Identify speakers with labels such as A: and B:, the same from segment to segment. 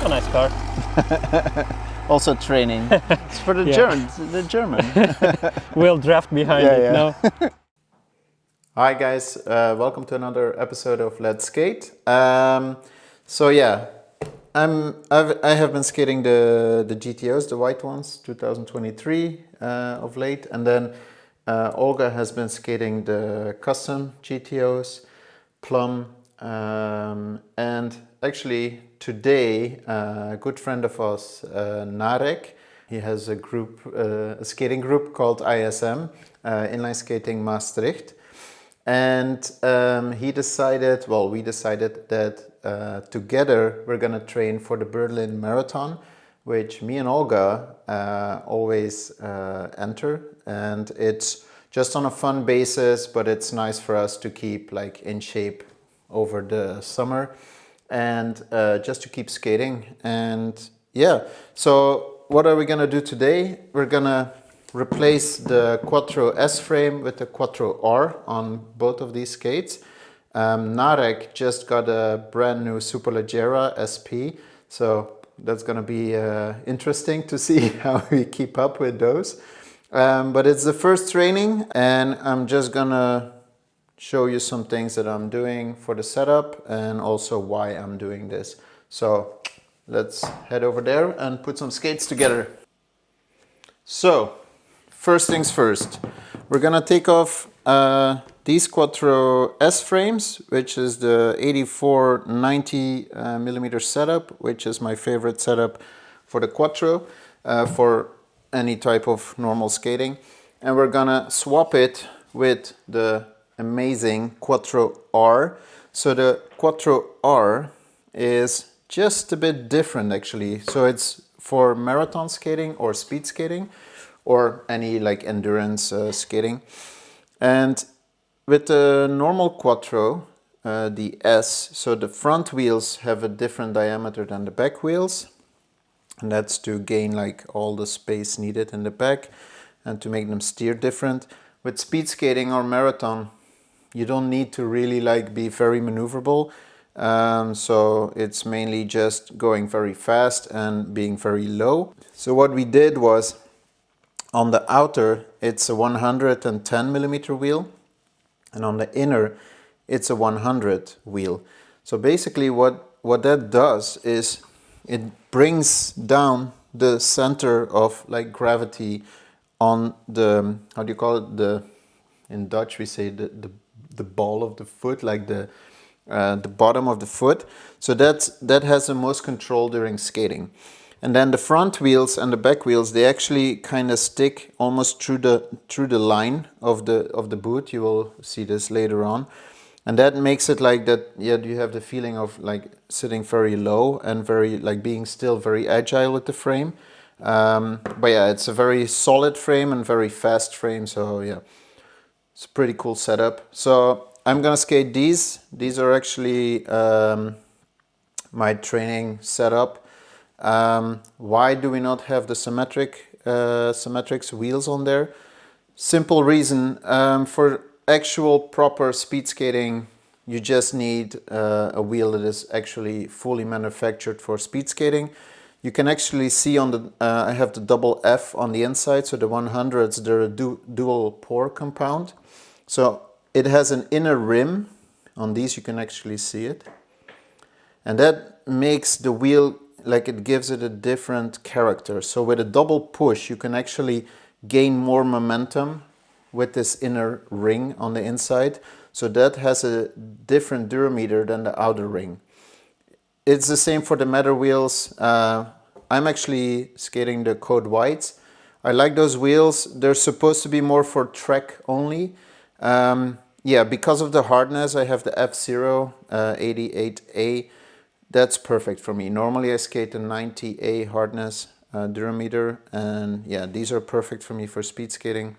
A: A nice car.
B: Also training. It's for the German.
A: We'll draft behind it now.
B: Hi guys, welcome to another episode of Let's Skate. I have been skating the GTOs, the white ones, 2023 of late, and then Olga has been skating the custom GTOs, Plum, and actually today a good friend of us, Narek, he has a group, a skating group called ISM, Inline Skating Maastricht. And we decided that together we're gonna train for the Berlin Marathon, which me and Olga always enter, and it's just on a fun basis, but it's nice for us to keep like in shape over the summer and just to keep skating. And yeah, so what are we gonna do today? We're gonna replace the Quattro S frame with the Quattro R on both of these skates. Narek just got a brand new Superleggera SP, so that's gonna be interesting to see how we keep up with those. But it's the first training, and I'm just gonna show you some things that I'm doing for the setup and also why I'm doing this. So let's head over there and put some skates together. So first things first, we're gonna take off these Quattro S frames, which is the 84-90 millimeter setup, which is my favorite setup for the Quattro, for any type of normal skating. And we're gonna swap it with the amazing Quattro R. So the Quattro R is just a bit different actually. So it's for marathon skating or speed skating, or any like endurance skating. And with the normal Quattro, the S, so the front wheels have a different diameter than the back wheels, and that's to gain like all the space needed in the back and to make them steer different. With speed skating or marathon, you don't need to really like be very maneuverable, so it's mainly just going very fast and being very low. So what we did was, on the outer, it's a 110 millimeter wheel, and on the inner, it's a 100 wheel. So basically what that does is it brings down the center of like gravity on the, how do you call it, in Dutch we say the ball of the foot, like the bottom of the foot. So that has the most control during skating. And then the front wheels and the back wheels, they actually kind of stick almost through the line of the boot. You will see this later on. And that makes it like that, yeah, you have the feeling of like sitting very low and very like being still very agile with the frame. But yeah, it's a very solid frame and very fast frame. So yeah, it's a pretty cool setup. So I'm gonna skate these. These are actually my training setup. Why do we not have the Symetrics wheels on there? Simple reason, for actual proper speed skating, you just need a wheel that is actually fully manufactured for speed skating. You can actually see on the, I have the double F on the inside, so the 100s, they're a dual pore compound. So it has an inner rim. On these you can actually see it. And that makes the wheel, like it gives it a different character. So with a double push, you can actually gain more momentum with this inner ring on the inside. So that has a different durometer than the outer ring. It's the same for the matter wheels. I'm actually skating the Code Whites. I like those wheels. They're supposed to be more for track only. Yeah, because of the hardness, I have the F0 88A. That's perfect for me. Normally I skate a 90A hardness durometer, and yeah, these are perfect for me for speed skating,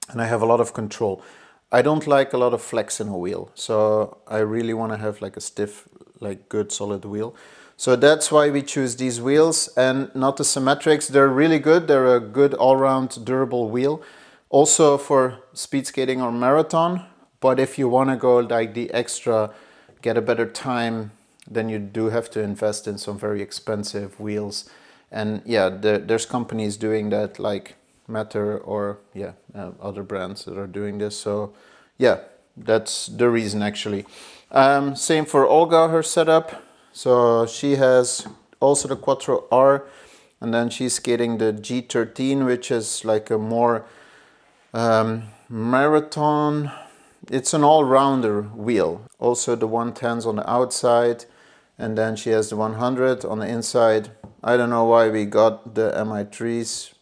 B: and I have a lot of control. I don't like a lot of flex in a wheel, so I really want to have like a stiff, like good solid wheel. So that's why we choose these wheels and not the Symetrics. They're really good. They're a good all-round durable wheel. Also for speed skating or marathon, but if you want to go like the extra, get a better time, then you do have to invest in some very expensive wheels. And yeah, there's companies doing that like Matter or other brands that are doing this. So yeah, that's the reason actually. Same for Olga, her setup. So she has also the Quattro R, and then she's skating the G13, which is like a more marathon. It's an all-rounder wheel. Also the 110s on the outside, and then she has the 100 on the inside. I don't know why we got the Mi3s.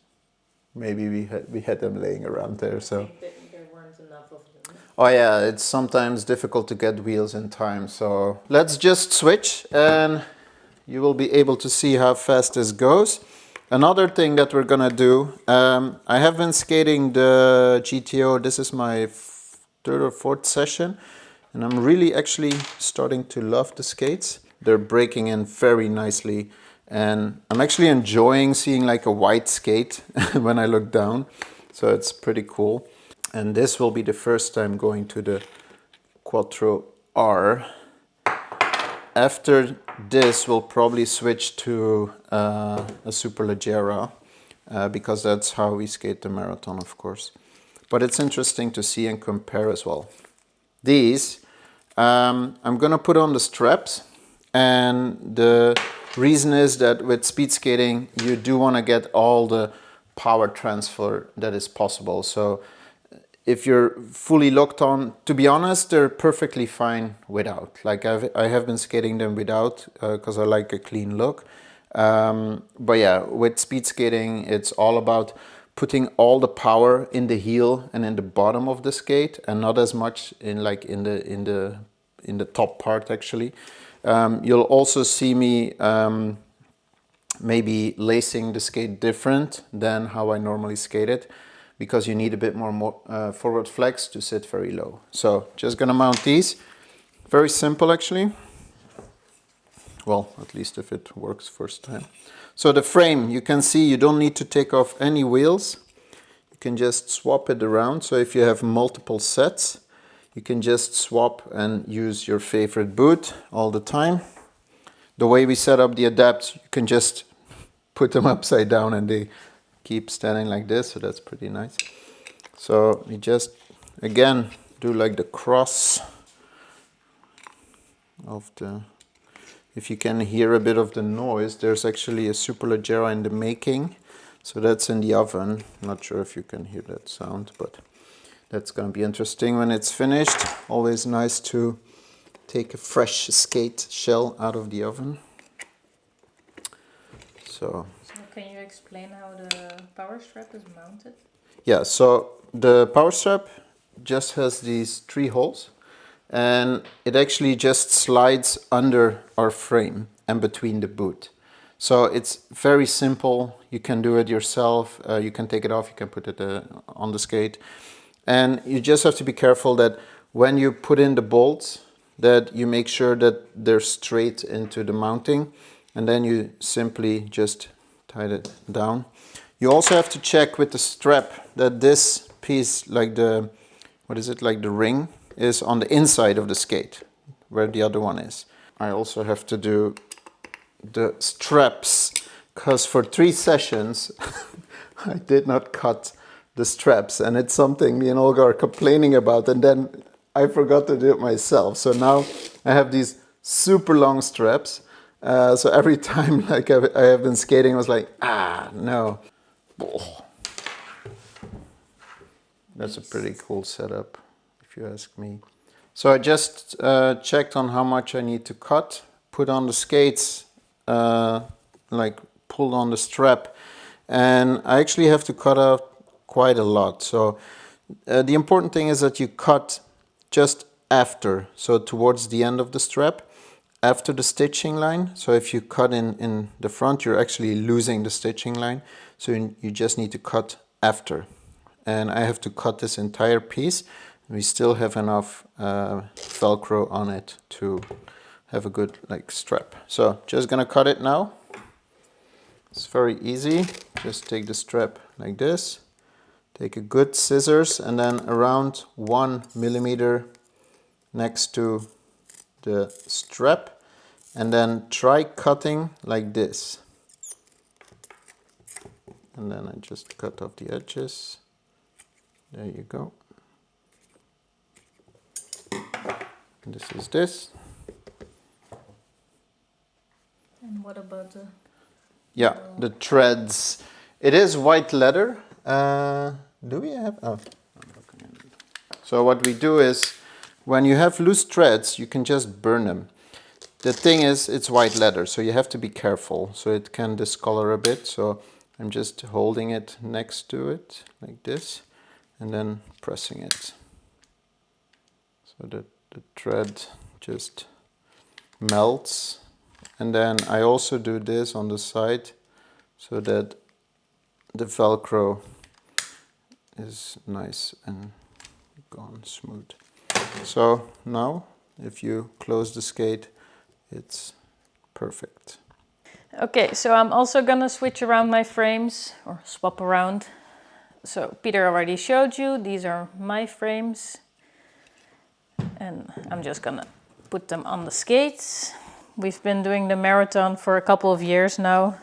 B: Maybe we had them laying around there. So
C: there weren't enough of them.
B: oh yeah, it's sometimes difficult to get wheels in time. So let's just switch and you will be able to see how fast this goes. Another thing that we're gonna do, I have been skating the GTO. This is my third or fourth session, and I'm really actually starting to love the skates. They're breaking in very nicely, and I'm actually enjoying seeing like a white skate when I look down. So it's pretty cool. And this will be the first time going to the Quattro R. After this, we'll probably switch to a Superleggera because that's how we skate the marathon, of course. But it's interesting to see and compare as well. These, I'm gonna put on the straps, and the reason is that with speed skating, you do want to get all the power transfer that is possible. So if you're fully locked on, to be honest, they're perfectly fine without. Like I have been skating them without because I like a clean look. But yeah, with speed skating, it's all about putting all the power in the heel and in the bottom of the skate, and not as much in like in the top part actually. You'll also see me maybe lacing the skate different than how I normally skate it, because you need a bit more forward flex to sit very low. So just gonna mount these. Very simple actually. Well, at least if it works first time. So the frame, you can see you don't need to take off any wheels. You can just swap it around. So if you have multiple sets, you can just swap and use your favorite boot all the time. The way we set up the adapts, you can just put them upside down and they keep standing like this, so that's pretty nice. So you just again do like the cross of the, if you can hear a bit of the noise, there's actually a Superleggera in the making, so that's in the oven. Not sure if you can hear that sound, but that's gonna be interesting when it's finished. Always nice to take a fresh skate shell out of the oven. So
C: can you explain how the power strap is mounted?
B: Yeah, so the power strap just has these 3 holes, and it actually just slides under our frame and between the boot. So it's very simple. You can do it yourself. You can take it off, you can put it on the skate. And you just have to be careful that when you put in the bolts, that you make sure that they're straight into the mounting, and then you simply just tied it down. You also have to check with the strap that this piece, like the, what is it, like the ring, is on the inside of the skate, where the other one is. I also have to do the straps, because for 3 sessions I did not cut the straps, and it's something me and Olga are complaining about, and then I forgot to do it myself. So now I have these super long straps. So every time like I have been skating, I was like, no. Oh. That's a pretty cool setup, if you ask me. So I just checked on how much I need to cut, put on the skates, like pulled on the strap, and I actually have to cut out quite a lot. So the important thing is that you cut just after, so towards the end of the strap, after the stitching line. So if you cut in the front, you're actually losing the stitching line. So you just need to cut after. And I have to cut this entire piece. We still have enough Velcro on it to have a good like strap. So just gonna cut it now. It's very easy. Just take the strap like this. Take a good scissors, and then around 1 millimeter next to the strap, and then try cutting like this. And then I just cut off the edges. There you go. And this is this.
C: And what about the...
B: Yeah, the threads. It is white leather. Do we have? Oh, I'm looking at it. So what we do is, when you have loose threads, you can just burn them. The thing is, it's white leather, so you have to be careful. So it can discolor a bit. So I'm just holding it next to it like this, and then pressing it. So that the thread just melts. And then I also do this on the side so that the Velcro is nice and gone smooth. So now if you close the skate, it's perfect.
C: Okay, so I'm also gonna switch around my frames, or swap around. So Pieter already showed you, these are my frames. And I'm just gonna put them on the skates. We've been doing the marathon for a couple of years now,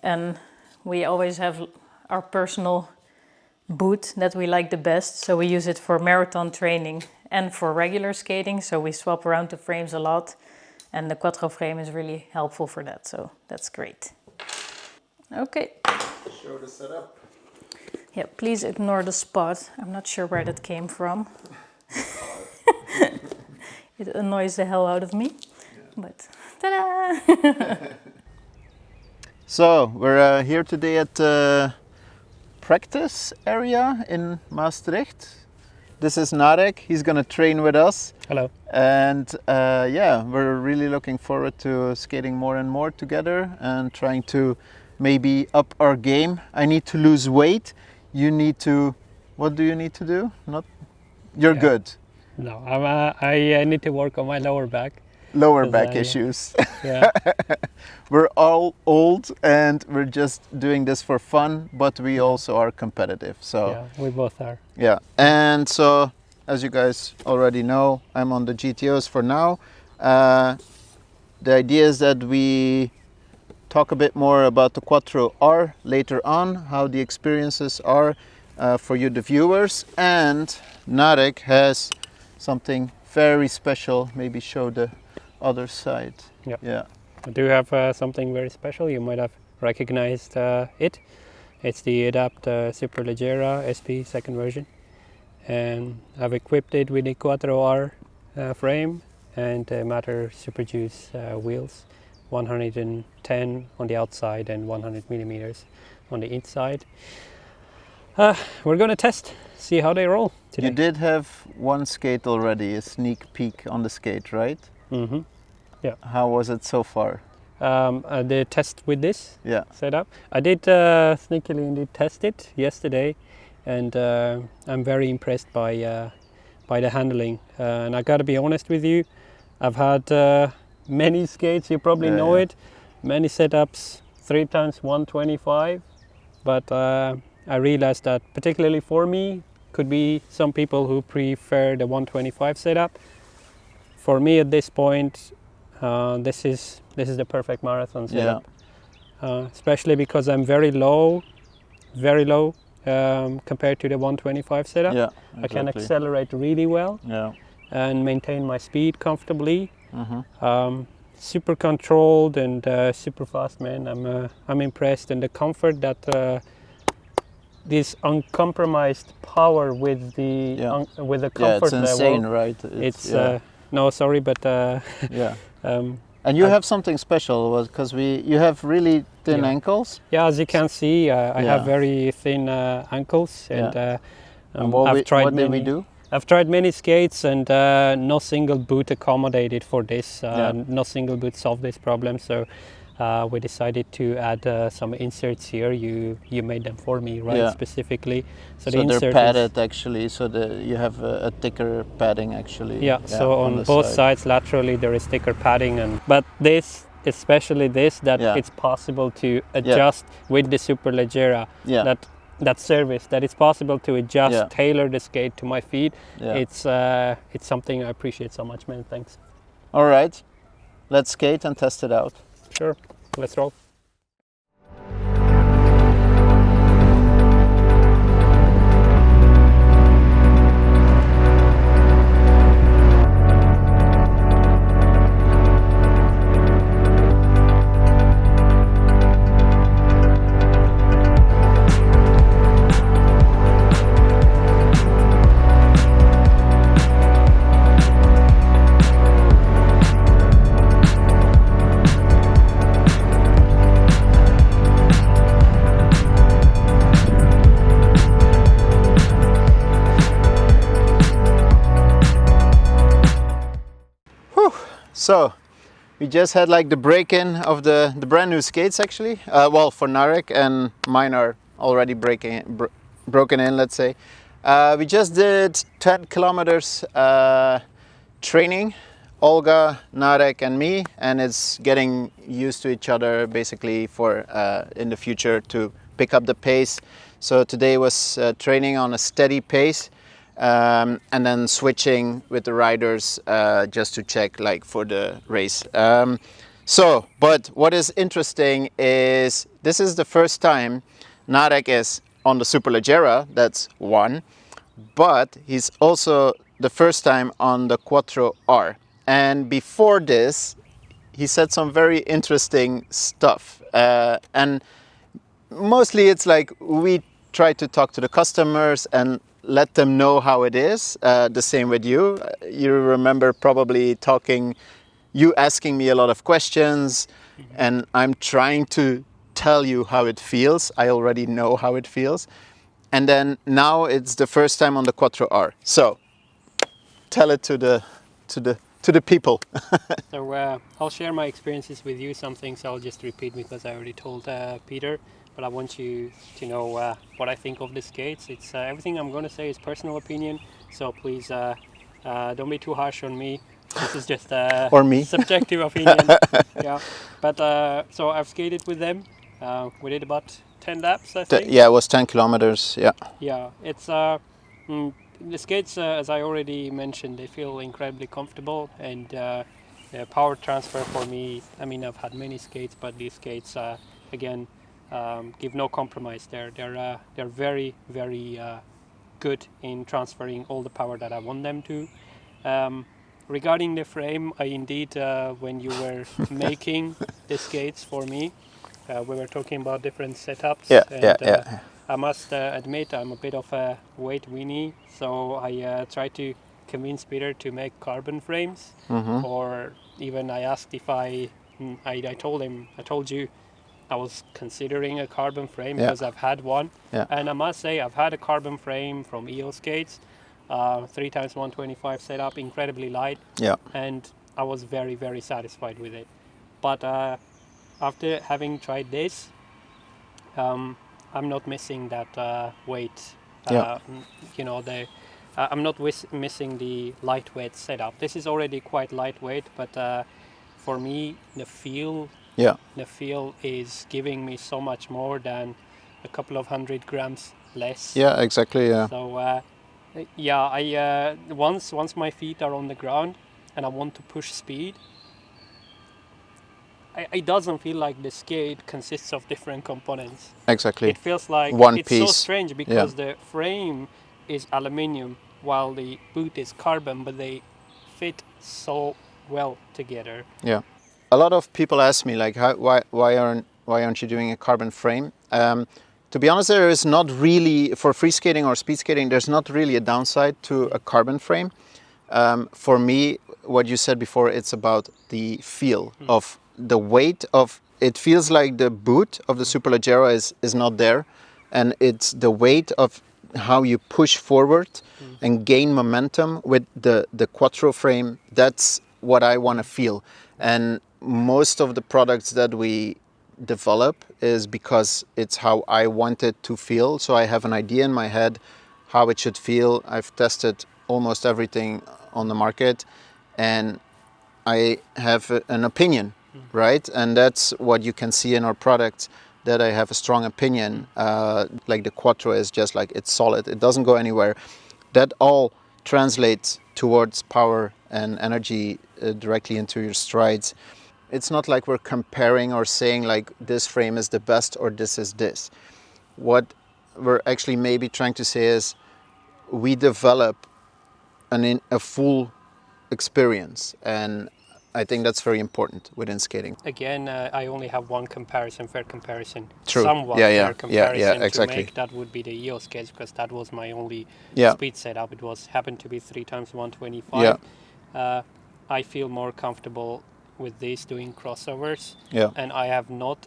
C: and we always have our personal boot that we like the best. So we use it for marathon training and for regular skating. So we swap around the frames a lot, and the Quattro frame is really helpful for that. So that's great. Okay.
B: Show the setup.
C: Yeah, please ignore the spot. I'm not sure where that came from. It annoys the hell out of me. But ta-da!
B: So we're here today at the practice area in Maastricht. This is Narek. He's gonna train with us.
A: Hello.
B: And yeah, we're really looking forward to skating more and more together and trying to maybe up our game. I need to lose weight. You need to. What do you need to do? Not. You're good.
A: No, I need to work on my lower back.
B: Lower back issues.
A: Yeah.
B: We're all old and we're just doing this for fun, but we also are competitive. So
A: Yeah, we both are.
B: yeah, and so as you guys already know, I'm on the GTOs for now. The idea is that we talk a bit more about the Quattro R later on, how the experiences are for you, the viewers. And Narek has something very special. Maybe show the other side.
A: Yeah.
B: Yeah.
A: I do have something very special. You might have recognized it. It's the Superleggera SP second version. And I've equipped it with the Quattro R frame and Matter Super Juice wheels. 110 on the outside and 100 millimeters on the inside. We're going to test, see how they roll today.
B: You did have one skate already, a sneak peek on the skate, right?
A: Mm-hmm. Yeah.
B: How was it so far?
A: The test with this setup. I did sneakily indeed test it yesterday, and I'm very impressed by the handling. And I got to be honest with you, I've had many skates. You probably know it. Many setups, 3x125, but I realized that particularly for me, could be some people who prefer the 125 setup. For me at this point, this is the perfect marathon setup. Especially because I'm very low compared to the 125 setup.
B: Yeah, exactly.
A: I can accelerate really well and maintain my speed comfortably. Super controlled and super fast, man. I'm impressed, and the comfort that this uncompromised power with the comfort
B: it's insane,
A: level.
B: right?
A: It's no, sorry, but
B: and you have something special because you have really thin ankles.
A: Yeah, as you can see, I have very thin ankles, and
B: what did we do?
A: I've tried many skates, and no single boot accommodated for this. No single boot solved this problem, so we decided to add some inserts here. You made them for me, right? Specifically,
B: so they're padded actually, so you have a thicker padding actually.
A: So on both sides laterally there is thicker padding, but this, especially this, it's possible to adjust with the Superleggera. That service, that it's possible to adjust, tailor the skate to my feet. It's something I appreciate so much, man. Thanks.
B: All right. let's skate and test it out.
A: Sure, let's roll.
B: So we just had like the break-in of the brand new skates actually. Well, for Narek, and mine are already broken in, let's say. We just did 10 kilometers training, Olga, Narek and me, and it's getting used to each other basically for in the future to pick up the pace. So today was training on a steady pace. And then switching with the riders just to check like for the race. But what is interesting is this is the first time Narek is on the Superleggera, that's one, but he's also the first time on the Quattro R. And before this, he said some very interesting stuff. And mostly it's like we try to talk to the customers and let them know how it is. The same with you. You remember probably you asking me a lot of questions, and I'm trying to tell you how it feels. I already know how it feels. And then now it's the first time on the Quattro R. So tell it to the people.
A: So I'll share my experiences with you. Some things I'll just repeat because I already told Peter. But I want you to know what I think of the skates. It's everything I'm going to say is personal opinion, so please don't be too harsh on me. This is just
B: or me.
A: Subjective opinion. Yeah. But so I've skated with them. We did about 10 laps, I think.
B: Yeah, it was 10 kilometers. Yeah.
A: Yeah. It's the skates, as I already mentioned, they feel incredibly comfortable, and power transfer for me. I mean, I've had many skates, but these skates again. Give no compromise. They're very good in transferring all the power that I want them to. Regarding the frame, I indeed when you were making the skates for me, we were talking about different setups.
B: Yeah.
A: I must admit I'm a bit of a weight weenie, so I tried to convince Peter to make carbon frames, or even I asked if I told you. I was considering a carbon frame because I've had one, and I must say I've had a carbon frame from EO skates, 3x125 setup, incredibly light, and I was very satisfied with it. But after having tried this, I'm not missing that weight. You know, I'm not missing the lightweight setup. This is already quite lightweight, but for me the feel is giving me so much more than a couple of 100 grams less.
B: Yeah, exactly. Yeah.
A: So I once my feet are on the ground and I want to push speed, it doesn't feel like the skate consists of different components.
B: Exactly.
A: It feels like
B: one
A: it's
B: piece.
A: So strange because the frame is aluminium while the boot is carbon, but they fit so well together.
B: Yeah. A lot of people ask me like, why aren't you doing a carbon frame? To be honest, there is not really, for free skating or speed skating, there's not really a downside to a carbon frame. For me, what you said before, it's about the feel of the weight of, it feels like the boot of the Superleggera is not there, and it's the weight of how you push forward and gain momentum with the Quattro frame. That's what I want to feel. And most of the products that we develop is because it's how I want it to feel. So I have an idea in my head how it should feel. I've tested almost everything on the market and I have an opinion, right? And that's what you can see in our products, that I have a strong opinion. Like the Quattro is just like, it's solid, it doesn't go anywhere. That all translates towards power and energy directly into your strides. It's not like we're comparing or saying like this frame is the best or this is this. What we're actually maybe trying to say is we develop a full experience, and I think that's very important within skating.
A: Again, I only have one fair comparison.
B: True.
A: Somewhat
B: fair
A: comparison
B: exactly.
A: to make. That would be the EOS cage, because that was my only speed setup. It happened to be 3x125. I feel more comfortable with this doing crossovers. And I have not,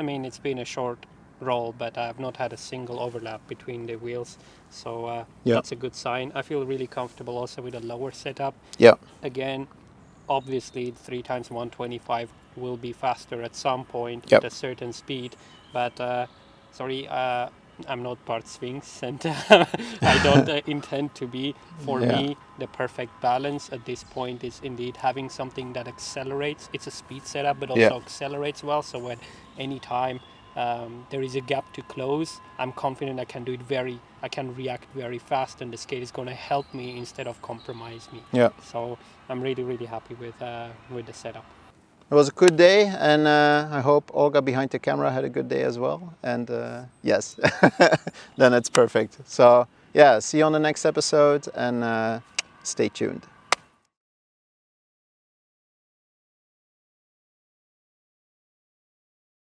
A: I mean, it's been a short roll, but I have not had a single overlap between the wheels. So that's a good sign. I feel really comfortable also with a lower setup. Again, obviously 3x125 will be faster at some point at a certain speed, but I'm not Bart Swings, and I don't intend to be. For me, the perfect balance at this point is indeed having something that accelerates. It's a speed setup, but also accelerates well. So when any time there is a gap to close, I'm confident I can I can react very fast, and the skate is going to help me instead of compromise me. So I'm really, really happy with the setup.
B: It was a good day, and I hope Olga behind the camera had a good day as well. And yes, then it's perfect. So yeah, see you on the next episode, and stay tuned.